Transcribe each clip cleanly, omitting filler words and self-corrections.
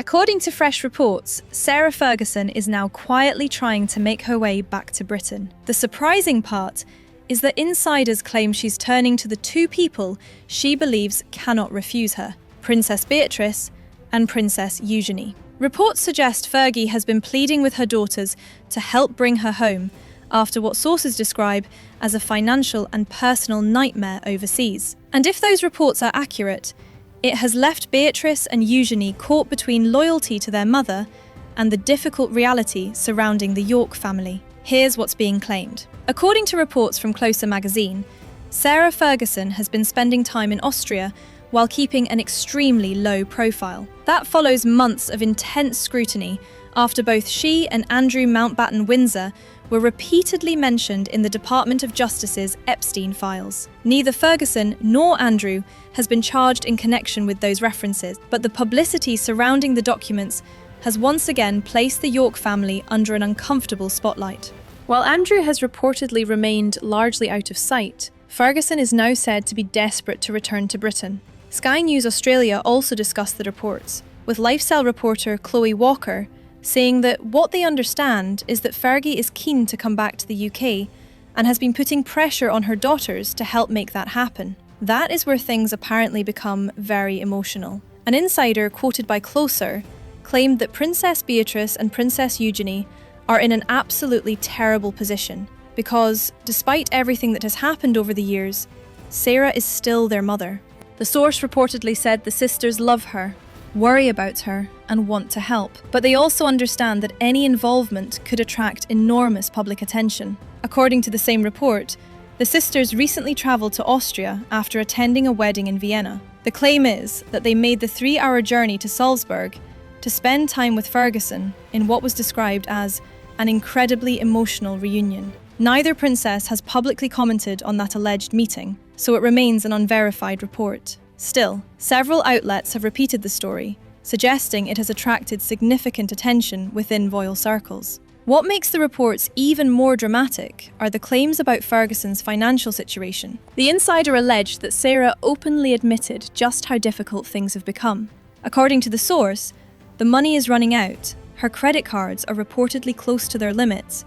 According to fresh reports, Sarah Ferguson is now quietly trying to make her way back to Britain. The surprising part is that insiders claim she's turning to the two people she believes cannot refuse her: Princess Beatrice and Princess Eugenie. Reports suggest Fergie has been pleading with her daughters to help bring her home after what sources describe as a financial and personal nightmare overseas. And if those reports are accurate, it has left Beatrice and Eugenie caught between loyalty to their mother and the difficult reality surrounding the York family. Here's what's being claimed. According to reports from Closer magazine, Sarah Ferguson has been spending time in Austria while keeping an extremely low profile. That follows months of intense scrutiny after both she and Andrew Mountbatten-Windsor were repeatedly mentioned in the Department of Justice's Epstein files. Neither Ferguson nor Andrew has been charged in connection with those references, but the publicity surrounding the documents has once again placed the York family under an uncomfortable spotlight. While Andrew has reportedly remained largely out of sight, Ferguson is now said to be desperate to return to Britain. Sky News Australia also discussed the reports, with lifestyle reporter Chloe Walker saying that what they understand is that Fergie is keen to come back to the UK and has been putting pressure on her daughters to help make that happen. That is where things apparently become very emotional. An insider quoted by Closer claimed that Princess Beatrice and Princess Eugenie are in an absolutely terrible position because, despite everything that has happened over the years, Sarah is still their mother. The source reportedly said the sisters love her, worry about her, and want to help. But they also understand that any involvement could attract enormous public attention. According to the same report, the sisters recently travelled to Austria after attending a wedding in Vienna. The claim is that they made the 3-hour journey to Salzburg to spend time with Ferguson in what was described as an incredibly emotional reunion. Neither princess has publicly commented on that alleged meeting, so it remains an unverified report. Still, several outlets have repeated the story, suggesting it has attracted significant attention within royal circles. What makes the reports even more dramatic are the claims about Ferguson's financial situation. The insider alleged that Sarah openly admitted just how difficult things have become. According to the source, the money is running out, her credit cards are reportedly close to their limits,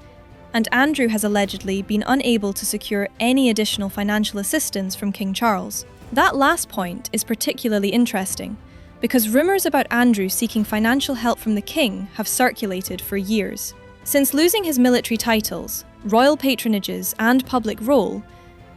and Andrew has allegedly been unable to secure any additional financial assistance from King Charles. That last point is particularly interesting because rumours about Andrew seeking financial help from the king have circulated for years. Since losing his military titles, royal patronages, and public role,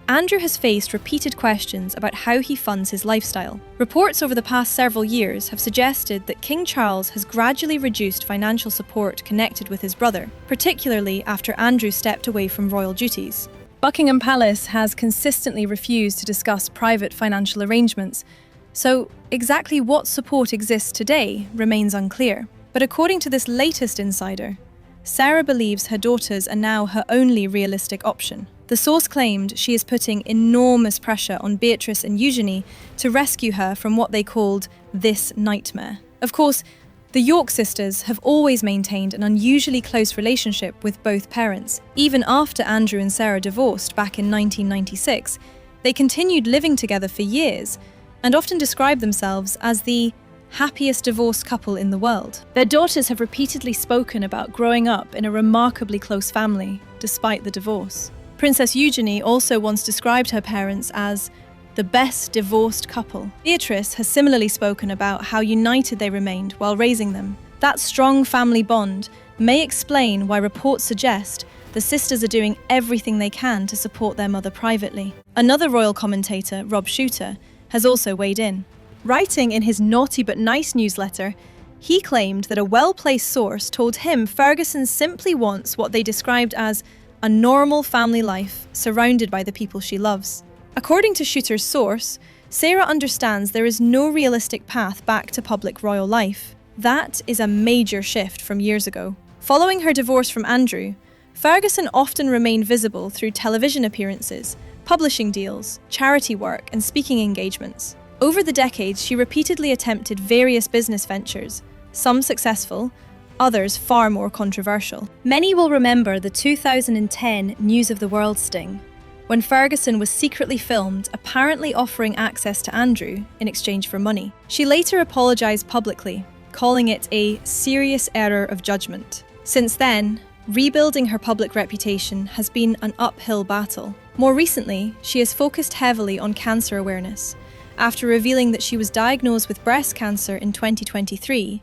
Andrew has faced repeated questions about how he funds his lifestyle. Reports over the past several years have suggested that King Charles has gradually reduced financial support connected with his brother, particularly after Andrew stepped away from royal duties. Buckingham Palace has consistently refused to discuss private financial arrangements, so exactly what support exists today remains unclear. But according to this latest insider, Sarah believes her daughters are now her only realistic option. The source claimed she is putting enormous pressure on Beatrice and Eugenie to rescue her from what they called this nightmare. Of course, the York sisters have always maintained an unusually close relationship with both parents. Even after Andrew and Sarah divorced back in 1996, they continued living together for years and often described themselves as the happiest divorced couple in the world. Their daughters have repeatedly spoken about growing up in a remarkably close family, despite the divorce. Princess Eugenie also once described her parents as the best divorced couple. Beatrice has similarly spoken about how united they remained while raising them. That strong family bond may explain why reports suggest the sisters are doing everything they can to support their mother privately. Another royal commentator, Rob Shooter, has also weighed in. Writing in his Naughty But Nice newsletter, he claimed that a well-placed source told him Ferguson simply wants what they described as a normal family life surrounded by the people she loves. According to Shooter's source, Sarah understands there is no realistic path back to public royal life. That is a major shift from years ago. Following her divorce from Andrew, Ferguson often remained visible through television appearances, publishing deals, charity work, and speaking engagements. Over the decades, she repeatedly attempted various business ventures, some successful, others far more controversial. Many will remember the 2010 News of the World sting, when Ferguson was secretly filmed apparently offering access to Andrew in exchange for money. She later apologised publicly, calling it a serious error of judgment. Since then, rebuilding her public reputation has been an uphill battle. More recently, she has focused heavily on cancer awareness, after revealing that she was diagnosed with breast cancer in 2023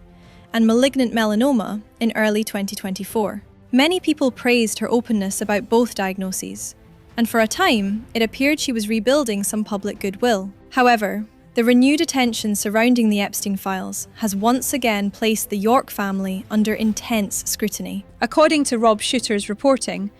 and malignant melanoma in early 2024. Many people praised her openness about both diagnoses, and for a time, it appeared she was rebuilding some public goodwill. However, the renewed attention surrounding the Epstein files has once again placed the York family under intense scrutiny. According to Rob Shooter's reporting,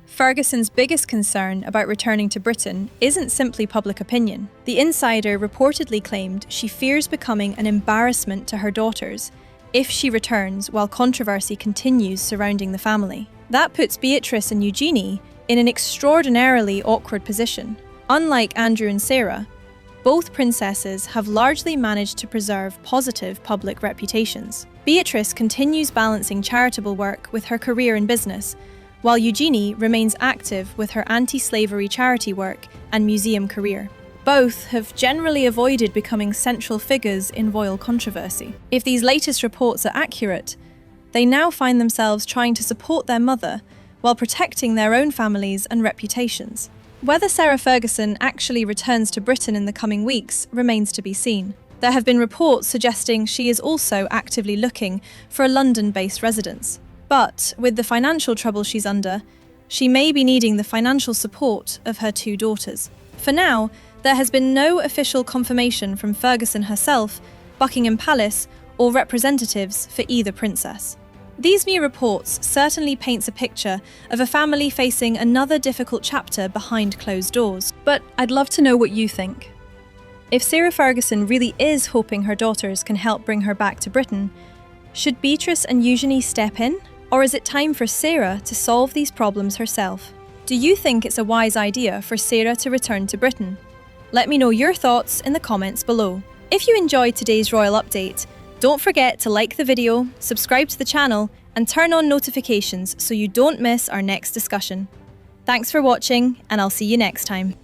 Ferguson's biggest concern about returning to Britain isn't simply public opinion. The insider reportedly claimed she fears becoming an embarrassment to her daughters if she returns while controversy continues surrounding the family. That puts Beatrice and Eugenie in an extraordinarily awkward position. Unlike Andrew and Sarah, both princesses have largely managed to preserve positive public reputations. Beatrice continues balancing charitable work with her career in business, while Eugenie remains active with her anti-slavery charity work and museum career. Both have generally avoided becoming central figures in royal controversy. If these latest reports are accurate, they now find themselves trying to support their mother while protecting their own families and reputations. Whether Sarah Ferguson actually returns to Britain in the coming weeks remains to be seen. There have been reports suggesting she is also actively looking for a London-based residence. But with the financial trouble she's under, she may be needing the financial support of her two daughters. For now, there has been no official confirmation from Ferguson herself, Buckingham Palace, or representatives for either princess. These new reports certainly paints a picture of a family facing another difficult chapter behind closed doors. But I'd love to know what you think. If Sarah Ferguson really is hoping her daughters can help bring her back to Britain, should Beatrice and Eugenie step in? Or is it time for Sarah to solve these problems herself? Do you think it's a wise idea for Sarah to return to Britain? Let me know your thoughts in the comments below. If you enjoyed today's royal update, don't forget to like the video, subscribe to the channel, and turn on notifications so you don't miss our next discussion. Thanks for watching, and I'll see you next time.